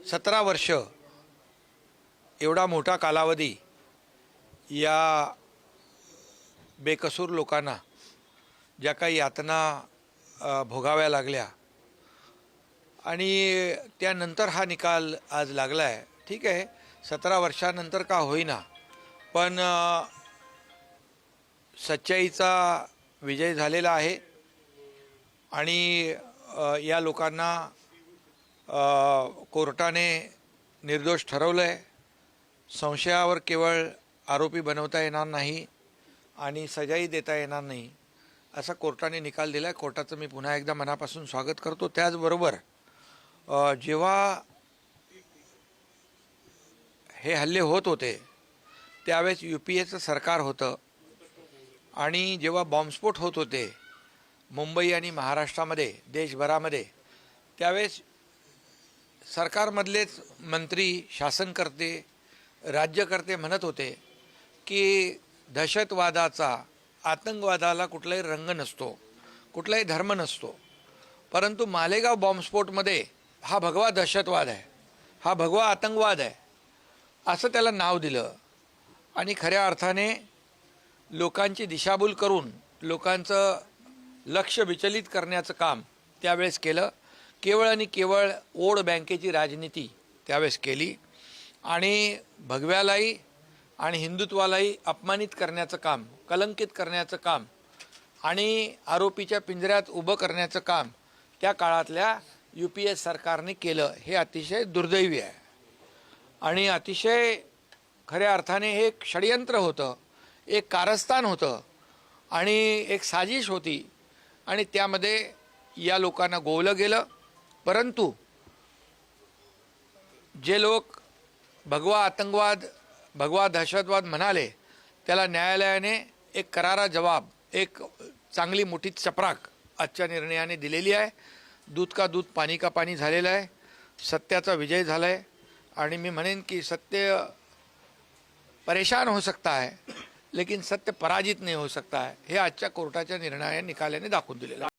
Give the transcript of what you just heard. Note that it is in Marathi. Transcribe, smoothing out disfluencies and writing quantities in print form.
17 वर्ष एवढा मोठा कालावधी या बेकसूर लोकांना ज्या काही यातना भोगाव्या लागल्या आणि त्यानंतर हा निकाल आज लागला आहे। ठीक आहे, 17 वर्षानंतर का होईना, पण सच्चाईचा विजय झालेला आहे आणि या लोकांना कोर्टाने निर्दोष ठरवलं आहे। संशयावर केवळ आरोपी बनवता येणार नाही आणि सजाही देता येणार नाही असा कोर्टाने निकाल दिला आहे। कोर्टाचं मी पुन्हा एकदा मनापासून स्वागत करतो। त्याचबरोबर जेव्हा हे हल्ले होत होते त्यावेळेस UPAचं सरकार होतं आणि जेव्हा बॉम्बस्फोट होत होते मुंबई आणि महाराष्ट्रामध्ये देशभरामध्ये, त्यावेळेस सरकारमधलेच मंत्री, शासनकर्ते, राज्यकर्ते म्हणत होते की दहशतवादाचा, आतंकवादाला कुठलाही रंग नसतो, कुठलाही धर्म नसतो, परंतु मालेगाव बॉम्बस्फोटमध्ये हा भगवा दहशतवाद आहे, हा भगवा आतंकवाद आहे असं त्याला नाव दिलं आणि खऱ्या अर्थाने लोकांची दिशाभूल करून लोकांचं लक्ष विचलित करण्याचं काम त्यावेळेस केलं। केवळ आणि केवळ वोट बँकेची राजनीती त्यावेळेस केली आणि भगव्यालाही आणि हिंदुत्वालाही अपमानित करण्याचं काम, कलंकित करण्याचं काम आणि आरोपीच्या पिंजऱ्यात उभं करण्याचं काम त्या काळातल्या UPA सरकारने केलं। हे अतिशय दुर्दैवी आहे आणि अतिशय खऱ्या अर्थाने हे एक षडयंत्र होतं, एक कारस्थान होतं आणि एक साजिश होती आणि त्यामध्ये या लोकांना गोवलं गेलं। परंतु जे लोक भगवा आतंकवाद, भगवा दहशतवाद म्हणाले त्याला न्यायालयाने एक करारा जवाब, एक चांगली मोठी चपराक आजच्या निर्णयाने दिलेली आहे। दूध का दूध, पानी का पानी झालेलं आहे। सत्याचा विजय झाला आहे आणि मी म्हणेन की सत्य परेशान हो सकता है लेकिन सत्य पराजित नहीं हो सकता है, हे आजच्या कोर्टाच्या निकालाने दाखवून दिलेलं आहे।